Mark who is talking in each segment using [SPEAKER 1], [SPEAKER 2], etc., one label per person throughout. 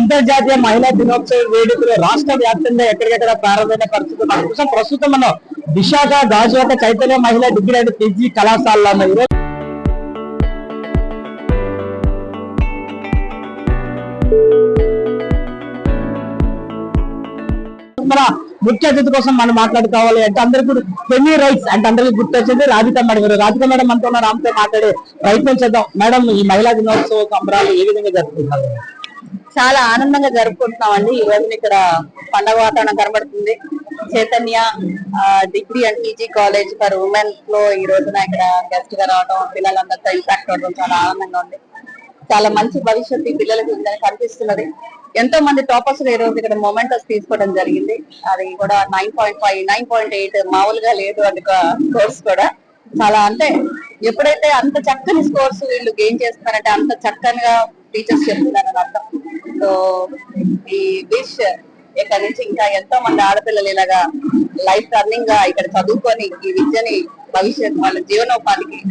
[SPEAKER 1] అంతర్జాతీయ మహిళా దినోత్సవ వేడుకలు రాష్ట్ర వ్యాప్తంగా ఎక్కడికెక్కడ ప్రారంభమైన పరిస్థితి మన ప్రస్తుతం మనం విశాఖ గాజువాక చైతన్య మహిళా డిగ్రీ అండ్ పీజీ కళాశాలలో మన ముఖ్య అతిథి కోసం మనం మాట్లాడుకోవాలి అంటే అందరికీ ఫెమినీ రైట్స్ అంటే అందరికీ గుర్తొచ్చేది రాధిక మేడం. రాధిక మేడం మనతో ఉన్న రామ్తో మాట్లాడే ప్రయత్నం చేద్దాం. మేడం, ఈ మహిళా దినోత్సవ సంబరాలు ఏ విధంగా జరుపుకుంటున్నారు?
[SPEAKER 2] చాలా ఆనందంగా జరుపుకుంటున్నామండి. ఈ రోజు ఇక్కడ పండగ వాతావరణం కనబడుతుంది. Chaitanya degree and PG college for women లో ఈ రోజున ఇక్కడ గెస్ట్ గా రావడం, పిల్లలందరితో ఇంపాక్ట్ అవడం చాలా ఆనందంగా ఉంది. చాలా మంచి భవిష్యత్తు ఈ పిల్లలకి ఉందని కనిపిస్తున్నది. ఎంతో మంది టాపర్స్ ఈ రోజు ఇక్కడ మొమెంటస్ తీసుకోవడం జరిగింది. అది కూడా 9.5, 9.8 మామూలుగా లేదు. అది కోర్స్ కూడా చాలా అంటే ఎప్పుడైతే అంత చక్కని స్కోర్స్ వీళ్ళు గెయిన్ చేస్తున్నారంటే అంత చక్కగా టీచర్స్ చెప్తున్నారని అర్థం. సో ఈ విష్ ఇక్కడ నుంచి ఇంకా ఎంతో మంది ఆడపిల్లలు ఇలాగా లైఫ్ టర్నింగ్ గా ఇక్కడ చదువుకొని ఈ విద్యని భవిష్యత్ వాళ్ళ జీవనోపాధికి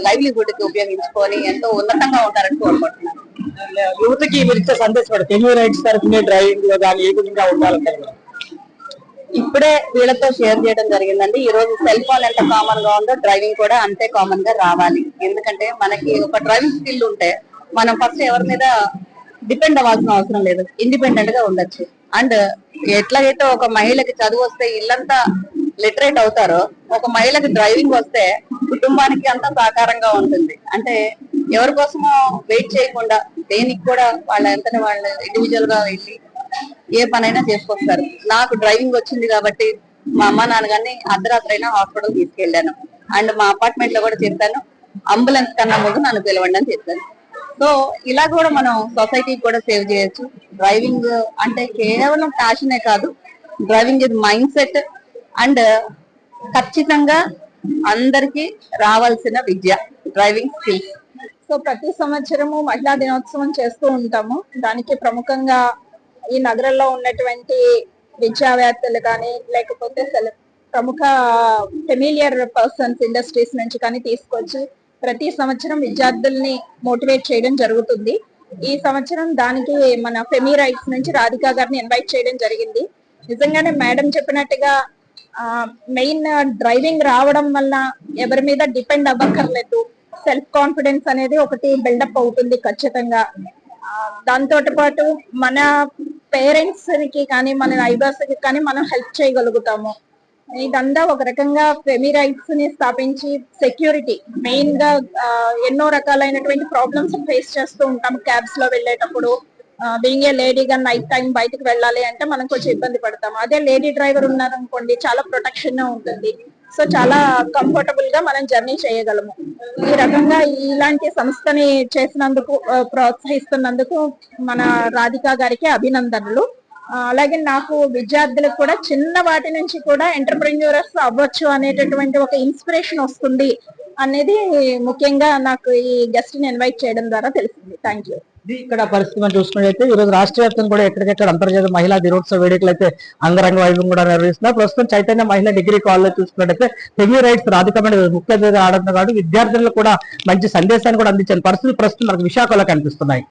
[SPEAKER 2] లైవ్లీహుడ్ కి ఉపయోగించుకొని ఎంతో ఉన్నతంగా ఉంటారని కోరుకుంటున్నాను.
[SPEAKER 1] యువతకి ఇచ్చే సందేశం ఫెమినీ రైట్స్ తరఫున డ్రైవింగ్ లో కానీ ఏ విధంగా ఉండాలంటారు?
[SPEAKER 2] ఇప్పుడే వీళ్ళతో షేర్ చేయడం జరిగిందండి. ఈ రోజు సెల్ ఫోన్ ఎంత కామన్ గా ఉందో డ్రైవింగ్ కూడా అంతే కామన్ గా రావాలి. ఎందుకంటే మనకి ఒక డ్రైవింగ్ స్కిల్ ఉంటే మనం ఫస్ట్ ఎవరి మీద డిపెండ్ అవ్వాల్సిన అవసరం లేదు, ఇండిపెండెంట్ గా ఉండొచ్చు. అండ్ ఎట్లాగైతే ఒక మహిళకి చదువు వస్తే ఇల్లంతా లిటరేట్ అవుతారో, ఒక మహిళకి డ్రైవింగ్ వస్తే కుటుంబానికి అంతా సహకారంగా ఉంటుంది. అంటే ఎవరి కోసమో వెయిట్ చేయకుండా దేనికి కూడా వాళ్ళ ఎంతనే వాళ్ళు ఇండివిజువల్ గా వెళ్ళి ఏ పనైనా చేసుకొస్తారు. నాకు డ్రైవింగ్ వచ్చింది కాబట్టి మా అమ్మ నాన్నగారిని అర్ధరాత్రి అయినా హాస్పిటల్ తీసుకెళ్లాను. అండ్ మా అపార్ట్మెంట్ లో కూడా చెప్పాను, అంబులెన్స్ కన్నా ముందు నన్ను పిలవండి అని చెప్పాను. సో ఇలా కూడా మనం సొసైటీకి కూడా సేవ్ చేయొచ్చు. డ్రైవింగ్ అంటే కేవలం ప్యాషనే కాదు, డ్రైవింగ్ ఇది మైండ్ సెట్ అండ్ ఖచ్చితంగా అందరికి రావాల్సిన విద్య డ్రైవింగ్ స్కిల్స్.
[SPEAKER 3] సో ప్రతి సంవత్సరము మహిళా దినోత్సవం చేస్తూ ఉంటాము. దానికి ప్రముఖంగా ఈ నగరంలో ఉన్నటువంటి విద్యావేత్తలు కానీ లేకపోతే ప్రముఖ ఫెమిలియర్ పర్సన్స్ ఇండస్ట్రీస్ నుంచి కానీ తీసుకొచ్చి ప్రతి సంవత్సరం విద్యార్థుల్ని మోటివేట్ చేయడం జరుగుతుంది. ఈ సంవత్సరం దానికి మన ఫెమీ రైట్స్ నుంచి రాధికా గారిని ఇన్వైట్ చేయడం జరిగింది. నిజంగానే మేడం చెప్పినట్టుగా మెయిన్ డ్రైవింగ్ రావడం వల్ల ఎవరి మీద డిపెండ్ అవ్వక్కర్లేదు. సెల్ఫ్ కాన్ఫిడెన్స్ అనేది ఒకటి బిల్డప్ అవుతుంది ఖచ్చితంగా. దాంతో పాటు మన పేరెంట్స్ కి కానీ మన నైబర్స్ కి కానీ మనం హెల్ప్ చేయగలుగుతాము. ఇదంతా ఒక రకంగా ఫెమీ రైట్స్ ని స్థాపించి సెక్యూరిటీ మెయిన్ గా ఎన్నో రకాలైనటువంటి ప్రాబ్లమ్స్ ఫేస్ చేస్తూ ఉంటాం. క్యాబ్స్ లో వెళ్ళేటప్పుడు బీయింగ్ ఏ లేడీగా నైట్ టైం బయటకు వెళ్ళాలి అంటే మనం కొంచెం ఇబ్బంది పడతాం. అదే లేడీ డ్రైవర్ ఉన్నారనుకోండి చాలా ప్రొటెక్షన్ ఉంటుంది. సో చాలా కంఫర్టబుల్ గా మనం జర్నీ చేయగలము. ఈ రకంగా ఇలాంటి సంస్థని చేసినందుకు ప్రోత్సహిస్తున్నందుకు మన రాధికా గారికి అభినందనలు. అలాగే నాకు విద్యార్థులకు కూడా చిన్న వాటి నుంచి కూడా ఎంటర్‌ప్రెన్యూర్స్ అవ్వచ్చు అనేటటువంటి ఒక ఇన్స్పిరేషన్ వస్తుంది అనేది ముఖ్యంగా నాకు ఈ గెస్ట్ ని ఇన్వైట్ చేయడం ద్వారా తెలిసింది. Thank you.
[SPEAKER 1] ఇక్కడ పరిస్థితి మనం చూసుకున్నట్లయితే ఈ రోజు రాష్ట్ర వ్యాప్తంగా కూడా ఎక్కడికెక్కడ అంతర్జాతీయ మహిళా దినోత్సవ వేడుకలు అయితే అంగరంగ వైభవం కూడా నిర్వహిస్తున్నారు. ప్రస్తుతం చైతన్య మహిళా డిగ్రీ కాలేజ్ చూసుకున్నట్లయితే ఫెమీ రైట్స్ రాధిక మేడం ముఖ్య అతిథిగా ఆడడం కాదు, విద్యార్థులకు కూడా మంచి సందేశాన్ని కూడా అందించిన పరిస్థితి ప్రస్తుతం మనకు విశాఖలో కనిపిస్తున్నాయి.